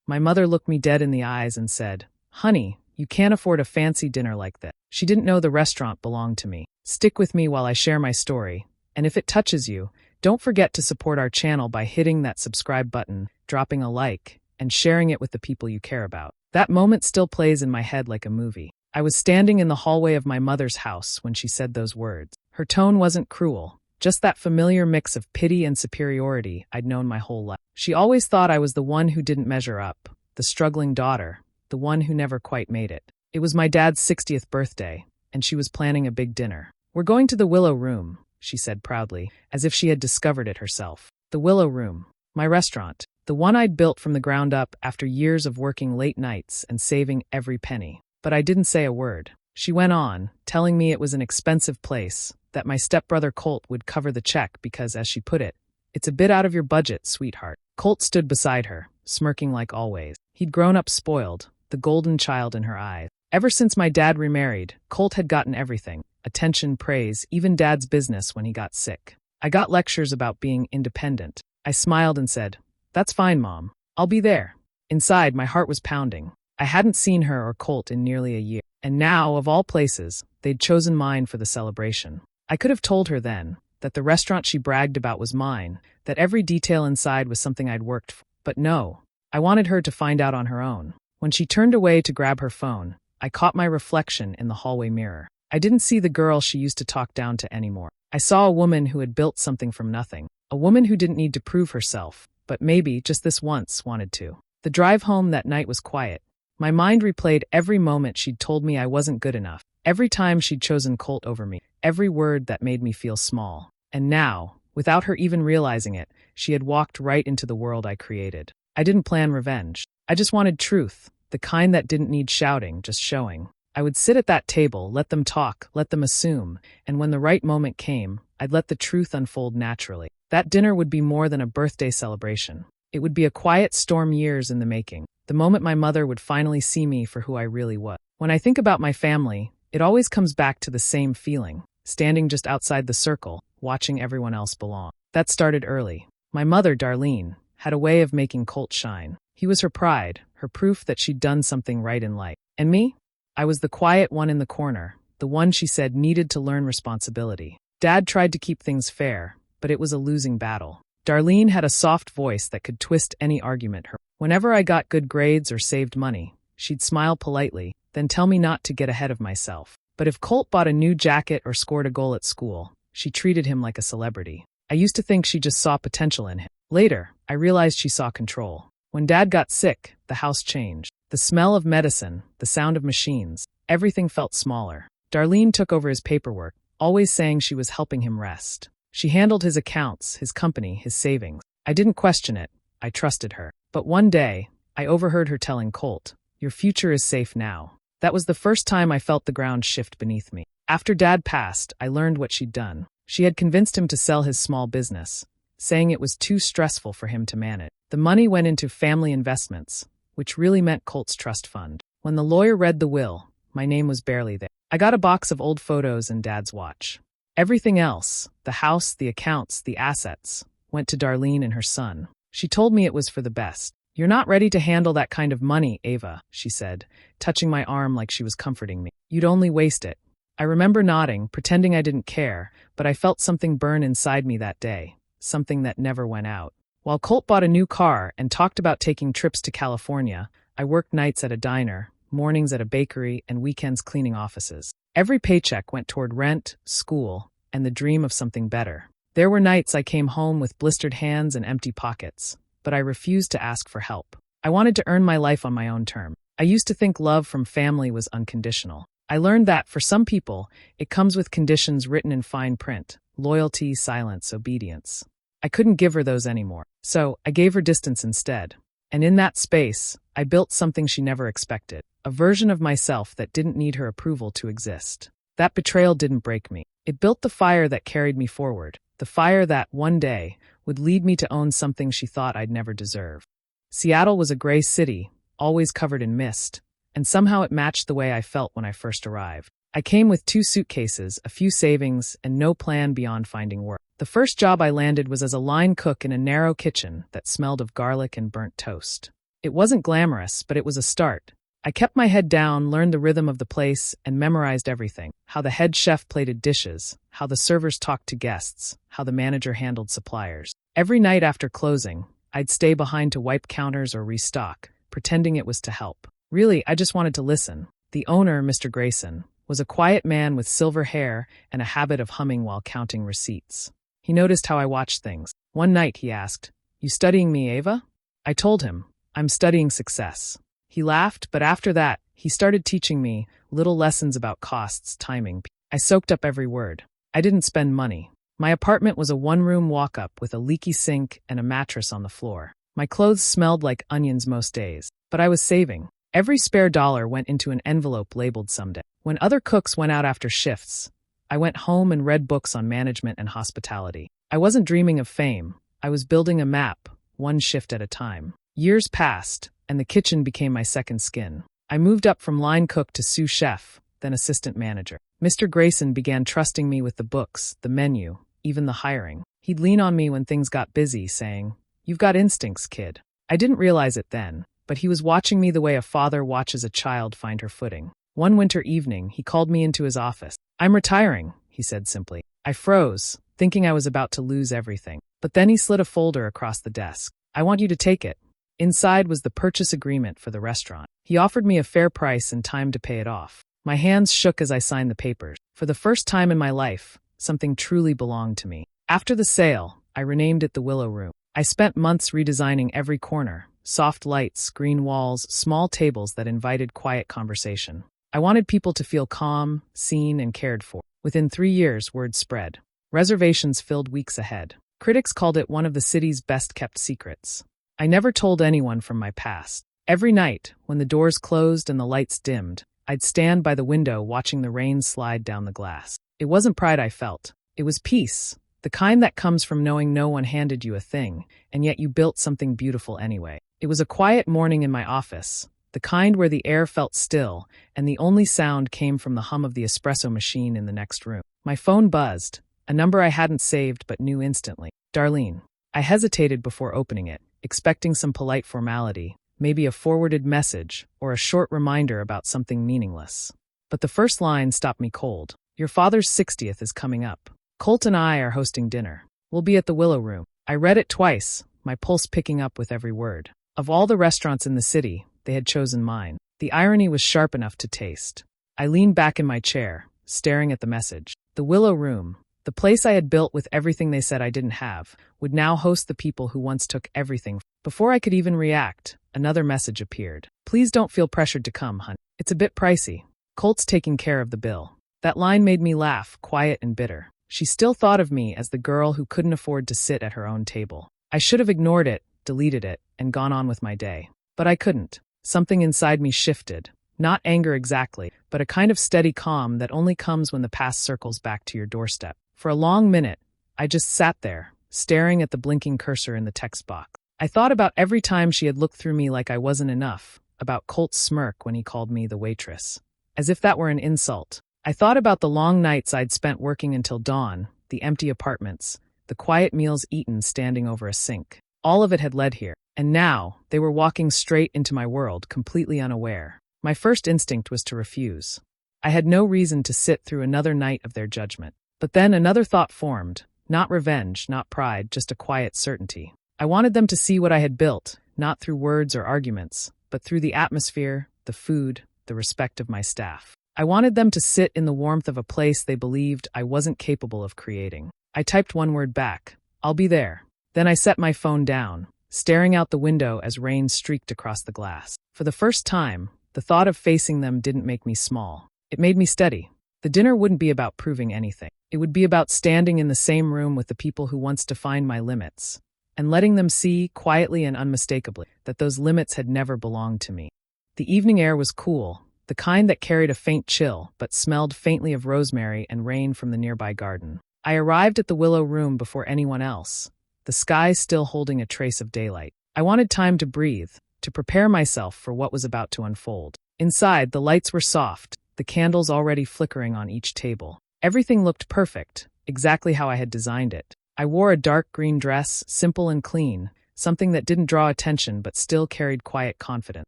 My mother looked me dead in the eyes and said, "Honey, you can't afford a fancy dinner like that." She didn't know the restaurant belonged to me. Stick with me while I share my story, and if it touches you, don't forget to support our channel by hitting that subscribe button, dropping a like, and sharing it with the people you care about. That moment still plays in my head like a movie. I was standing in the hallway of my mother's house when she said those words. Her tone wasn't cruel, just that familiar mix of pity and superiority I'd known my whole life. She always thought I was the one who didn't measure up, the struggling daughter, the one who never quite made it. It was my dad's 60th birthday, and she was planning a big dinner. "We're going to the Willow Room," she said proudly, as if she had discovered it herself. The Willow Room, my restaurant, the one I'd built from the ground up after years of working late nights and saving every penny. But I didn't say a word. She went on, telling me it was an expensive place, that my stepbrother Colt would cover the check because, as she put it, "It's a bit out of your budget, sweetheart." Colt stood beside her, smirking like always. He'd grown up spoiled, the golden child in her eyes. Ever since my dad remarried, Colt had gotten everything: attention, praise, even dad's business when he got sick. I got lectures about being independent. I smiled and said, "That's fine, Mom. I'll be there." Inside, my heart was pounding. I hadn't seen her or Colt in nearly a year, and now, of all places, they'd chosen mine for the celebration. I could have told her then that the restaurant she bragged about was mine, that every detail inside was something I'd worked for. But no, I wanted her to find out on her own. When she turned away to grab her phone, I caught my reflection in the hallway mirror. I didn't see the girl she used to talk down to anymore. I saw a woman who had built something from nothing, a woman who didn't need to prove herself, but maybe, just this once, wanted to. The drive home that night was quiet. My mind replayed every moment she'd told me I wasn't good enough, every time she'd chosen Colt over me, every word that made me feel small. And now, without her even realizing it, she had walked right into the world I created. I didn't plan revenge. I just wanted truth, the kind that didn't need shouting, just showing. I would sit at that table, let them talk, let them assume, and when the right moment came, I'd let the truth unfold naturally. That dinner would be more than a birthday celebration. It would be a quiet storm years in the making, the moment my mother would finally see me for who I really was. When I think about my family, it always comes back to the same feeling, standing just outside the circle, watching everyone else belong. That started early. My mother, Darlene, had a way of making Colt shine. He was her pride, her proof that she'd done something right in life. And me? I was the quiet one in the corner, the one she said needed to learn responsibility. Dad tried to keep things fair, but it was a losing battle. Darlene had a soft voice that could twist any argument. Whenever I got good grades or saved money, she'd smile politely, then tell me not to get ahead of myself. But if Colt bought a new jacket or scored a goal at school, she treated him like a celebrity. I used to think she just saw potential in him. Later, I realized she saw control. When Dad got sick, the house changed. The smell of medicine, the sound of machines, everything felt smaller. Darlene took over his paperwork, always saying she was helping him rest. She handled his accounts, his company, his savings. I didn't question it. I trusted her. But one day, I overheard her telling Colt, "Your future is safe now." That was the first time I felt the ground shift beneath me. After Dad passed, I learned what she'd done. She had convinced him to sell his small business, saying it was too stressful for him to manage. The money went into family investments, which really meant Colt's trust fund. When the lawyer read the will, my name was barely there. I got a box of old photos and Dad's watch. Everything else, the house, the accounts, the assets, went to Darlene and her son. She told me it was for the best. "You're not ready to handle that kind of money, Ava," she said, touching my arm like she was comforting me. "You'd only waste it." I remember nodding, pretending I didn't care, but I felt something burn inside me that day, something that never went out. While Colt bought a new car and talked about taking trips to California, I worked nights at a diner, mornings at a bakery, and weekends cleaning offices. Every paycheck went toward rent, school, and the dream of something better. There were nights I came home with blistered hands and empty pockets, but I refused to ask for help. I wanted to earn my life on my own terms. I used to think love from family was unconditional. I learned that, for some people, it comes with conditions written in fine print: loyalty, silence, obedience. I couldn't give her those anymore, so I gave her distance instead. And in that space, I built something she never expected, a version of myself that didn't need her approval to exist. That betrayal didn't break me. It built the fire that carried me forward, the fire that, one day, would lead me to own something she thought I'd never deserve. Seattle was a gray city, always covered in mist, and somehow it matched the way I felt when I first arrived. I came with 2 suitcases, a few savings, and no plan beyond finding work. The first job I landed was as a line cook in a narrow kitchen that smelled of garlic and burnt toast. It wasn't glamorous, but it was a start. I kept my head down, learned the rhythm of the place, and memorized everything. How the head chef plated dishes, how the servers talked to guests, how the manager handled suppliers. Every night after closing, I'd stay behind to wipe counters or restock, pretending it was to help. Really, I just wanted to listen. The owner, Mr. Grayson, was a quiet man with silver hair and a habit of humming while counting receipts. He noticed how I watched things. One night he asked, "You studying me, Ava?" I told him, "I'm studying success." He laughed, but after that, he started teaching me little lessons about costs, timing. I soaked up every word. I didn't spend money. My apartment was a one-room walk-up with a leaky sink and a mattress on the floor. My clothes smelled like onions most days, but I was saving. Every spare dollar went into an envelope labeled someday. When other cooks went out after shifts, I went home and read books on management and hospitality. I wasn't dreaming of fame. I was building a map, one shift at a time. Years passed, and the kitchen became my second skin. I moved up from line cook to sous chef, then assistant manager. Mr. Grayson began trusting me with the books, the menu, even the hiring. He'd lean on me when things got busy, saying, "You've got instincts, kid." I didn't realize it then, but he was watching me the way a father watches a child find her footing. One winter evening, he called me into his office. "I'm retiring," he said simply. I froze, thinking I was about to lose everything. But then he slid a folder across the desk. "I want you to take it." Inside was the purchase agreement for the restaurant. He offered me a fair price and time to pay it off. My hands shook as I signed the papers. For the first time in my life, something truly belonged to me. After the sale, I renamed it the Willow Room. I spent months redesigning every corner, soft lights, green walls, small tables that invited quiet conversation. I wanted people to feel calm, seen, and cared for. Within 3 years, word spread. Reservations filled weeks ahead. Critics called it one of the city's best-kept secrets. I never told anyone from my past. Every night, when the doors closed and the lights dimmed, I'd stand by the window watching the rain slide down the glass. It wasn't pride I felt. It was peace, the kind that comes from knowing no one handed you a thing, and yet you built something beautiful anyway. It was a quiet morning in my office, the kind where the air felt still, and the only sound came from the hum of the espresso machine in the next room. My phone buzzed, a number I hadn't saved but knew instantly. Darlene. I hesitated before opening it, expecting some polite formality, maybe a forwarded message or a short reminder about something meaningless. But the first line stopped me cold. "Your father's 60th is coming up. Colt and I are hosting dinner. We'll be at the Willow Room." I read it twice, my pulse picking up with every word. Of all the restaurants in the city, they had chosen mine. The irony was sharp enough to taste. I leaned back in my chair, staring at the message. The Willow Room, the place I had built with everything they said I didn't have, would now host the people who once took everything. Before I could even react, another message appeared. "Please don't feel pressured to come, hun. It's a bit pricey. Colt's taking care of the bill." That line made me laugh, quiet and bitter. She still thought of me as the girl who couldn't afford to sit at her own table. I should have ignored it, deleted it, and gone on with my day. But I couldn't. Something inside me shifted. Not anger exactly, but a kind of steady calm that only comes when the past circles back to your doorstep. For a long minute, I just sat there, staring at the blinking cursor in the text box. I thought about every time she had looked through me like I wasn't enough, about Colt's smirk when he called me the waitress. As if that were an insult. I thought about the long nights I'd spent working until dawn, the empty apartments, the quiet meals eaten standing over a sink. All of it had led here. And now, they were walking straight into my world, completely unaware. My first instinct was to refuse. I had no reason to sit through another night of their judgment. But then another thought formed. Not revenge, not pride, just a quiet certainty. I wanted them to see what I had built, not through words or arguments, but through the atmosphere, the food, the respect of my staff. I wanted them to sit in the warmth of a place they believed I wasn't capable of creating. I typed one word back. "I'll be there." Then I set my phone down, staring out the window as rain streaked across the glass. For the first time, the thought of facing them didn't make me small. It made me steady. The dinner wouldn't be about proving anything. It would be about standing in the same room with the people who once defined my limits, and letting them see, quietly and unmistakably, that those limits had never belonged to me. The evening air was cool, the kind that carried a faint chill, but smelled faintly of rosemary and rain from the nearby garden. I arrived at the Willow Room before anyone else, the sky still holding a trace of daylight. I wanted time to breathe, to prepare myself for what was about to unfold. Inside, the lights were soft, the candles already flickering on each table. Everything looked perfect, exactly how I had designed it. I wore a dark green dress, simple and clean, something that didn't draw attention but still carried quiet confidence.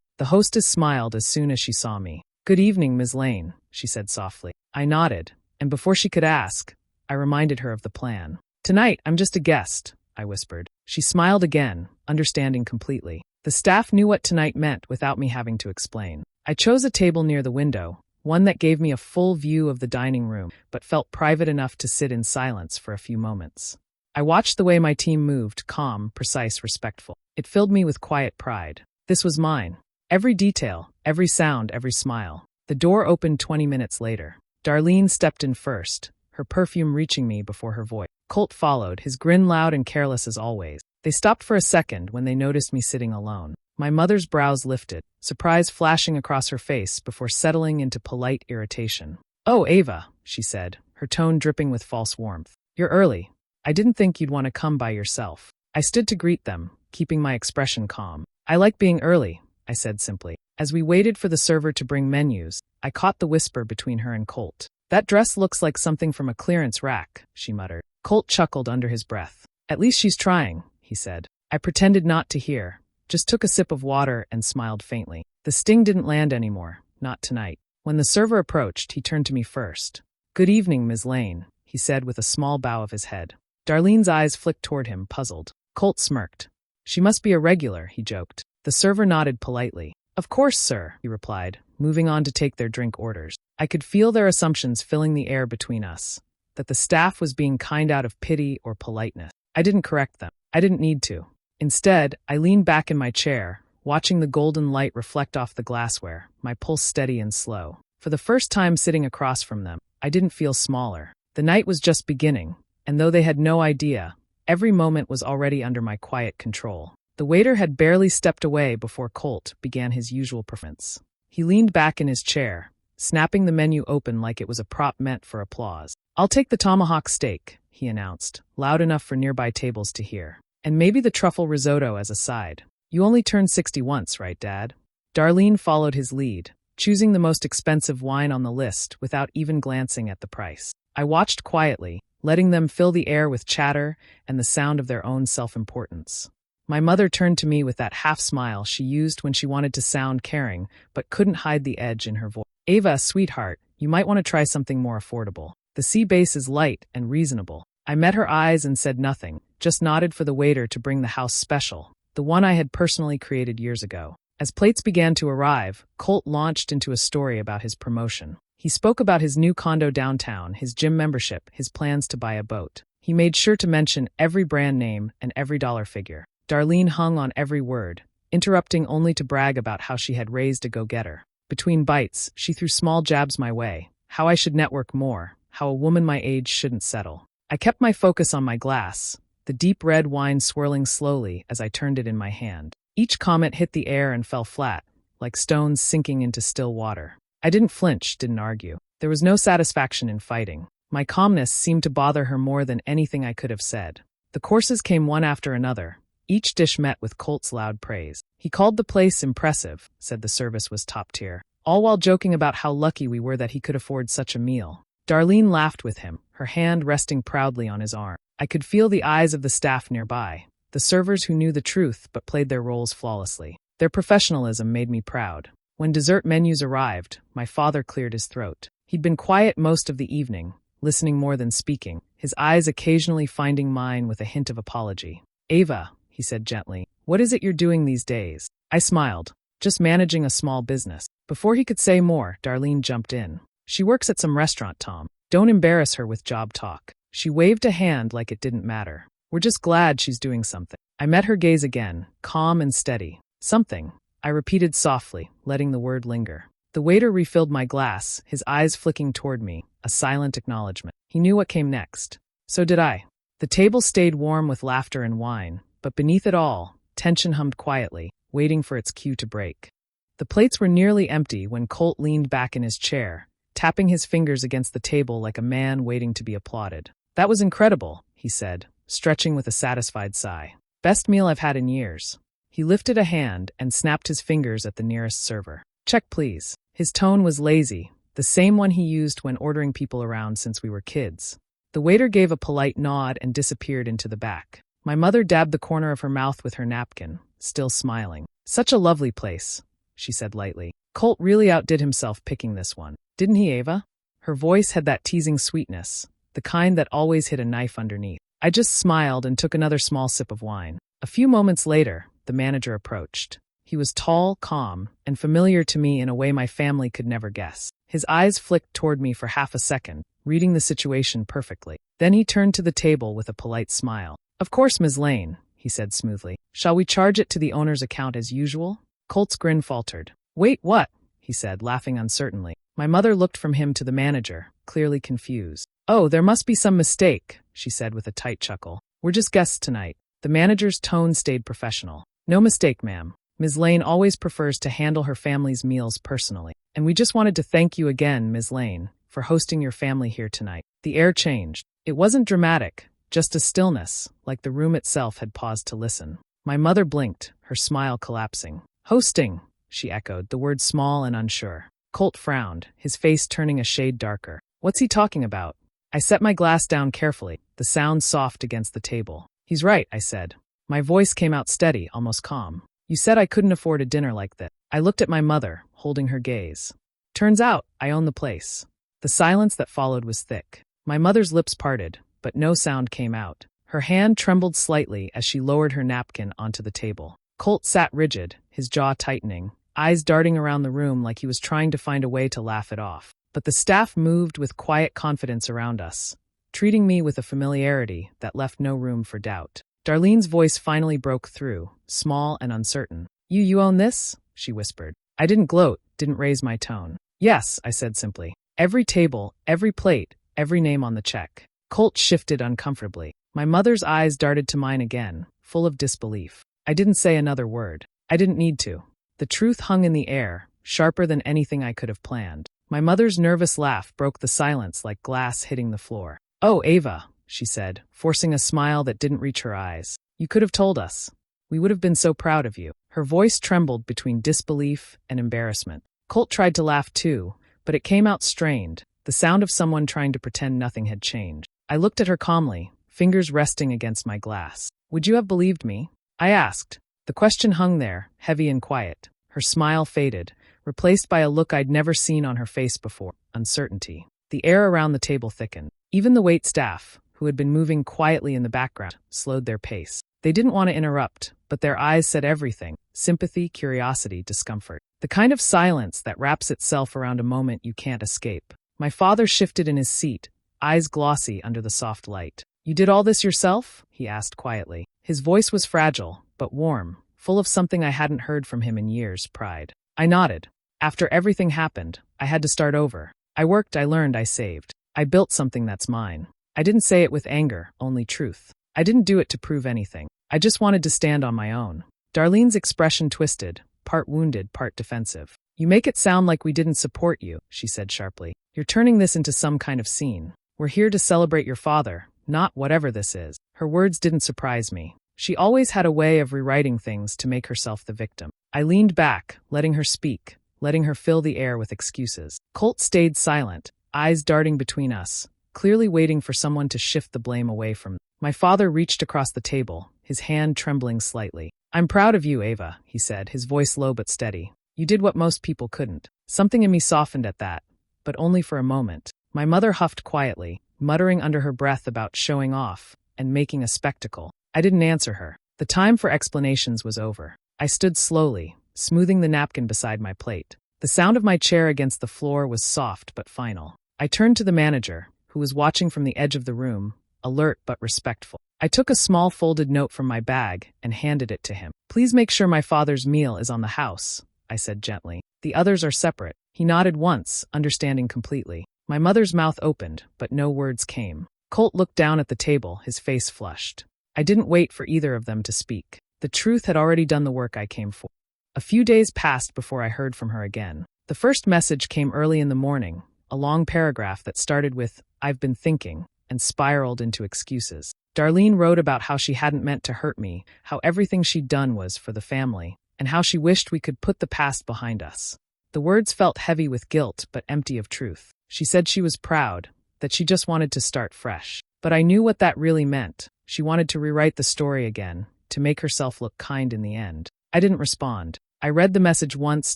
The hostess smiled as soon as she saw me. "Good evening, Ms. Lane," she said softly. I nodded, and before she could ask, I reminded her of the plan. "Tonight, I'm just a guest," I whispered. She smiled again, understanding completely. The staff knew what tonight meant without me having to explain. I chose a table near the window, one that gave me a full view of the dining room, but felt private enough to sit in silence for a few moments. I watched the way my team moved, calm, precise, respectful. It filled me with quiet pride. This was mine. Every detail, every sound, every smile. The door opened 20 minutes later. Darlene stepped in first, her perfume reaching me before her voice. Colt followed, his grin loud and careless as always. They stopped for a second when they noticed me sitting alone. My mother's brows lifted, surprise flashing across her face before settling into polite irritation. "Oh, Ava," she said, her tone dripping with false warmth. "You're early. I didn't think you'd want to come by yourself." I stood to greet them, keeping my expression calm. "I like being early," I said simply. As we waited for the server to bring menus, I caught the whisper between her and Colt. "That dress looks like something from a clearance rack," she muttered. Colt chuckled under his breath. "At least she's trying," he said. I pretended not to hear, just took a sip of water and smiled faintly. The sting didn't land anymore, not tonight. When the server approached, he turned to me first. "Good evening, Ms. Lane," he said with a small bow of his head. Darlene's eyes flicked toward him, puzzled. Colt smirked. "She must be a regular," he joked. The server nodded politely. "Of course, sir," he replied, moving on to take their drink orders. I could feel their assumptions filling the air between us, that the staff was being kind out of pity or politeness. I didn't correct them. I didn't need to. Instead, I leaned back in my chair, watching the golden light reflect off the glassware, my pulse steady and slow. For the first time sitting across from them, I didn't feel smaller. The night was just beginning, and though they had no idea, every moment was already under my quiet control. The waiter had barely stepped away before Colt began his usual performance. He leaned back in his chair, snapping the menu open like it was a prop meant for applause. "I'll take the tomahawk steak," he announced, loud enough for nearby tables to hear. "And maybe the truffle risotto as a side. You only turned 60 once, right, Dad?" Darlene followed his lead, choosing the most expensive wine on the list without even glancing at the price. I watched quietly, letting them fill the air with chatter and the sound of their own self-importance. My mother turned to me with that half-smile she used when she wanted to sound caring, but couldn't hide the edge in her voice. "Ava, sweetheart, you might want to try something more affordable. The sea base is light and reasonable." I met her eyes and said nothing, just nodded for the waiter to bring the house special, the one I had personally created years ago. As plates began to arrive, Colt launched into a story about his promotion. He spoke about his new condo downtown, his gym membership, his plans to buy a boat. He made sure to mention every brand name and every dollar figure. Darlene hung on every word, interrupting only to brag about how she had raised a go-getter. Between bites, she threw small jabs my way, how I should network more, how a woman my age shouldn't settle. I kept my focus on my glass, the deep red wine swirling slowly as I turned it in my hand. Each comment hit the air and fell flat, like stones sinking into still water. I didn't flinch, didn't argue. There was no satisfaction in fighting. My calmness seemed to bother her more than anything I could have said. The courses came one after another, each dish met with Colt's loud praise. He called the place impressive, said the service was top tier, all while joking about how lucky we were that he could afford such a meal. Darlene laughed with him, her hand resting proudly on his arm. I could feel the eyes of the staff nearby, the servers who knew the truth but played their roles flawlessly. Their professionalism made me proud. When dessert menus arrived, my father cleared his throat. He'd been quiet most of the evening, listening more than speaking, his eyes occasionally finding mine with a hint of apology. "Ava," he said gently, "what is it you're doing these days?" I smiled. "Just managing a small business." Before he could say more, Darlene jumped in. "She works at some restaurant, Tom. Don't embarrass her with job talk." She waved a hand like it didn't matter. "We're just glad she's doing something." I met her gaze again, calm and steady. "Something," I repeated softly, letting the word linger. The waiter refilled my glass, his eyes flicking toward me, a silent acknowledgement. He knew what came next. So did I. The table stayed warm with laughter and wine, but beneath it all, tension hummed quietly, waiting for its cue to break. The plates were nearly empty when Colt leaned back in his chair, tapping his fingers against the table like a man waiting to be applauded. "That was incredible," he said, stretching with a satisfied sigh. "Best meal I've had in years." He lifted a hand and snapped his fingers at the nearest server. "Check, please." His tone was lazy, the same one he used when ordering people around since we were kids. The waiter gave a polite nod and disappeared into the back. My mother dabbed the corner of her mouth with her napkin, still smiling. Such a lovely place, she said lightly. Colt really outdid himself picking this one. Didn't he, Ava? Her voice had that teasing sweetness, the kind that always hid a knife underneath. I just smiled and took another small sip of wine. A few moments later, the manager approached. He was tall, calm, and familiar to me in a way my family could never guess. His eyes flicked toward me for half a second, reading the situation perfectly. Then he turned to the table with a polite smile. Of course, Ms. Lane, he said smoothly. Shall we charge it to the owner's account as usual? Colt's grin faltered. Wait, what? He said, laughing uncertainly. My mother looked from him to the manager, clearly confused. Oh, there must be some mistake, she said with a tight chuckle. We're just guests tonight. The manager's tone stayed professional. No mistake, ma'am. Ms. Lane always prefers to handle her family's meals personally. And we just wanted to thank you again, Ms. Lane, for hosting your family here tonight. The air changed. It wasn't dramatic, just a stillness, like the room itself had paused to listen. My mother blinked, her smile collapsing. Hosting, she echoed, the word small and unsure. Colt frowned, his face turning a shade darker. What's he talking about? I set my glass down carefully, the sound soft against the table. He's right, I said. My voice came out steady, almost calm. You said I couldn't afford a dinner like this. I looked at my mother, holding her gaze. Turns out, I own the place. The silence that followed was thick. My mother's lips parted, but no sound came out. Her hand trembled slightly as she lowered her napkin onto the table. Colt sat rigid, his jaw tightening, eyes darting around the room like he was trying to find a way to laugh it off. But the staff moved with quiet confidence around us, treating me with a familiarity that left no room for doubt. Darlene's voice finally broke through, small and uncertain. You own this? She whispered. I didn't gloat, didn't raise my tone. Yes, I said simply. Every table, every plate, every name on the check. Colt shifted uncomfortably. My mother's eyes darted to mine again, full of disbelief. I didn't say another word. I didn't need to. The truth hung in the air, sharper than anything I could have planned. My mother's nervous laugh broke the silence like glass hitting the floor. Oh, Ava, she said, forcing a smile that didn't reach her eyes. You could have told us. We would have been so proud of you. Her voice trembled between disbelief and embarrassment. Colt tried to laugh too, but it came out strained, the sound of someone trying to pretend nothing had changed. I looked at her calmly, fingers resting against my glass. Would you have believed me? I asked. The question hung there, heavy and quiet. Her smile faded, replaced by a look I'd never seen on her face before, uncertainty. The air around the table thickened. Even the wait staff, who had been moving quietly in the background, slowed their pace. They didn't want to interrupt, but their eyes said everything: sympathy, curiosity, discomfort. The kind of silence that wraps itself around a moment you can't escape. My father shifted in his seat, eyes glossy under the soft light. You did all this yourself? He asked quietly. His voice was fragile, but warm, full of something I hadn't heard from him in years: pride. I nodded. After everything happened, I had to start over. I worked, I learned, I saved. I built something that's mine. I didn't say it with anger, only truth. I didn't do it to prove anything. I just wanted to stand on my own. Darlene's expression twisted, part wounded, part defensive. You make it sound like we didn't support you, she said sharply. You're turning this into some kind of scene. We're here to celebrate your father, not whatever this is. Her words didn't surprise me. She always had a way of rewriting things to make herself the victim. I leaned back, letting her speak, letting her fill the air with excuses. Colt stayed silent, eyes darting between us, clearly waiting for someone to shift the blame away from them. My father reached across the table, his hand trembling slightly. I'm proud of you, Ava, he said, his voice low but steady. You did what most people couldn't. Something in me softened at that, but only for a moment. My mother huffed quietly, muttering under her breath about showing off and making a spectacle. I didn't answer her. The time for explanations was over. I stood slowly, smoothing the napkin beside my plate. The sound of my chair against the floor was soft but final. I turned to the manager, who was watching from the edge of the room, alert but respectful. I took a small folded note from my bag and handed it to him. Please make sure my father's meal is on the house, I said gently. The others are separate. He nodded once, understanding completely. My mother's mouth opened, but no words came. Colt looked down at the table, his face flushed. I didn't wait for either of them to speak. The truth had already done the work I came for. A few days passed before I heard from her again. The first message came early in the morning, a long paragraph that started with, "I've been thinking," and spiraled into excuses. Darlene wrote about how she hadn't meant to hurt me, how everything she'd done was for the family, and how she wished we could put the past behind us. The words felt heavy with guilt but empty of truth. She said she was proud, that she just wanted to start fresh. But I knew what that really meant. She wanted to rewrite the story again, to make herself look kind in the end. I didn't respond. I read the message once,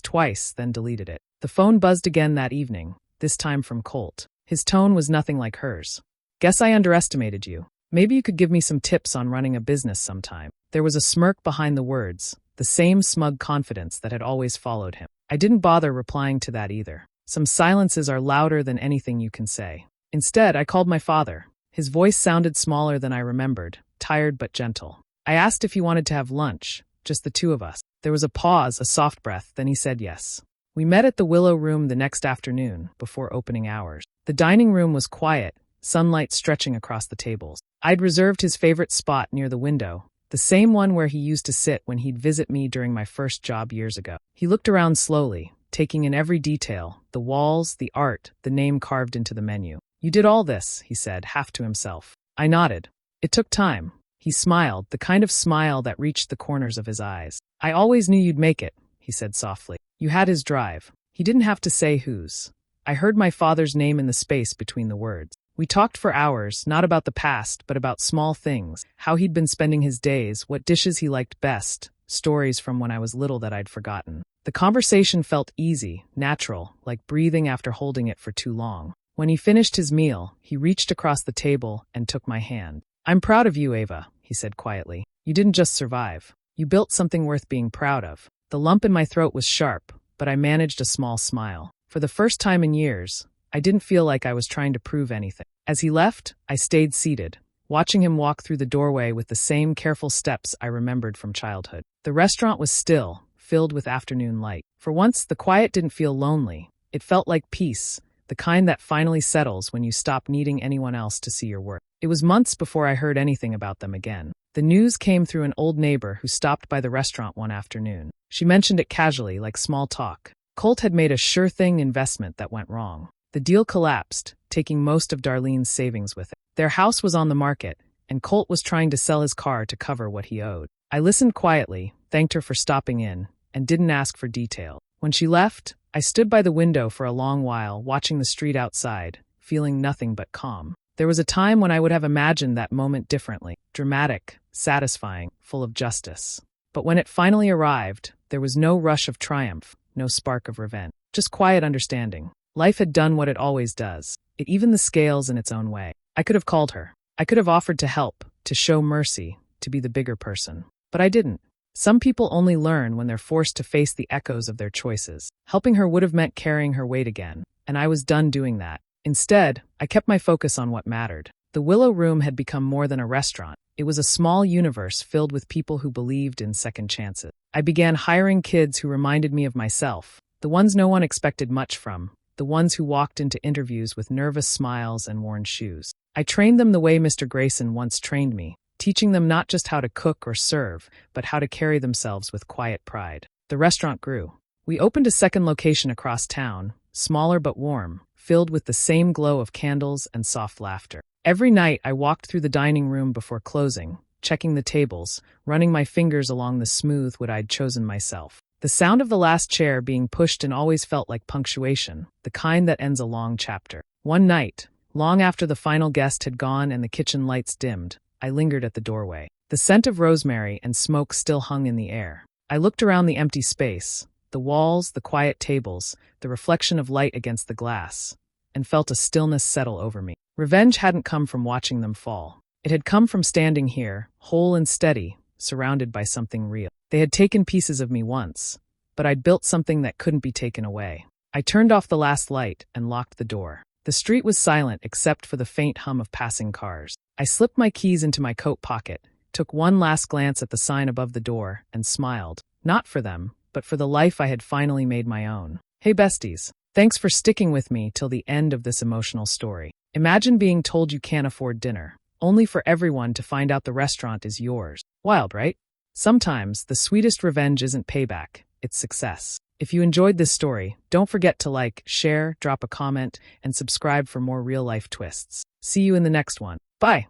twice, then deleted it. The phone buzzed again that evening, this time from Colt. His tone was nothing like hers. Guess I underestimated you. Maybe you could give me some tips on running a business sometime. There was a smirk behind the words, the same smug confidence that had always followed him. I didn't bother replying to that either. Some silences are louder than anything you can say. Instead, I called my father. His voice sounded smaller than I remembered, tired but gentle. I asked if he wanted to have lunch, just the two of us. There was a pause, a soft breath, then he said yes. We met at the Willow Room the next afternoon, before opening hours. The dining room was quiet, sunlight stretching across the tables. I'd reserved his favorite spot near the window, the same one where he used to sit when he'd visit me during my first job years ago. He looked around slowly, taking in every detail, the walls, the art, the name carved into the menu. You did all this, he said, half to himself. I nodded. It took time. He smiled, the kind of smile that reached the corners of his eyes. I always knew you'd make it, he said softly. You had his drive. He didn't have to say whose. I heard my father's name in the space between the words. We talked for hours, not about the past, but about small things, how he'd been spending his days, what dishes he liked best, stories from when I was little that I'd forgotten. The conversation felt easy, natural, like breathing after holding it for too long. When he finished his meal, he reached across the table and took my hand. I'm proud of you, Ava, he said quietly. You didn't just survive. You built something worth being proud of. The lump in my throat was sharp, but I managed a small smile. For the first time in years, I didn't feel like I was trying to prove anything. As he left, I stayed seated, watching him walk through the doorway with the same careful steps I remembered from childhood. The restaurant was still, filled with afternoon light. For once, the quiet didn't feel lonely. It felt like peace, the kind that finally settles when you stop needing anyone else to see your work. It was months before I heard anything about them again. The news came through an old neighbor who stopped by the restaurant one afternoon. She mentioned it casually, like small talk. Colt had made a sure-thing investment that went wrong. The deal collapsed, taking most of Darlene's savings with it. Their house was on the market, and Colt was trying to sell his car to cover what he owed. I listened quietly, thanked her for stopping in, and didn't ask for detail. When she left, I stood by the window for a long while, watching the street outside, feeling nothing but calm. There was a time when I would have imagined that moment differently, dramatic, satisfying, full of justice. But when it finally arrived, there was no rush of triumph, no spark of revenge, just quiet understanding. Life had done what it always does. It evened the scales in its own way. I could have called her. I could have offered to help, to show mercy, to be the bigger person. But I didn't. Some people only learn when they're forced to face the echoes of their choices. Helping her would have meant carrying her weight again, and I was done doing that. Instead, I kept my focus on what mattered. The Willow Room had become more than a restaurant. It was a small universe filled with people who believed in second chances. I began hiring kids who reminded me of myself, the ones no one expected much from, the ones who walked into interviews with nervous smiles and worn shoes. I trained them the way Mr. Grayson once trained me, teaching them not just how to cook or serve, but how to carry themselves with quiet pride. The restaurant grew. We opened a second location across town, smaller but warm, filled with the same glow of candles and soft laughter. Every night I walked through the dining room before closing, checking the tables, running my fingers along the smooth wood I'd chosen myself. The sound of the last chair being pushed in always felt like punctuation, the kind that ends a long chapter. One night, long after the final guest had gone and the kitchen lights dimmed, I lingered at the doorway. The scent of rosemary and smoke still hung in the air. I looked around the empty space, the walls, the quiet tables, the reflection of light against the glass, and felt a stillness settle over me. Revenge hadn't come from watching them fall. It had come from standing here, whole and steady, surrounded by something real. They had taken pieces of me once, but I'd built something that couldn't be taken away. I turned off the last light and locked the door. The street was silent except for the faint hum of passing cars. I slipped my keys into my coat pocket, took one last glance at the sign above the door, and smiled. Not for them, but for the life I had finally made my own. Hey besties, thanks for sticking with me till the end of this emotional story. Imagine being told you can't afford dinner, only for everyone to find out the restaurant is yours. Wild, right? Sometimes, the sweetest revenge isn't payback, it's success. If you enjoyed this story, don't forget to like, share, drop a comment, and subscribe for more real-life twists. See you in the next one. Bye!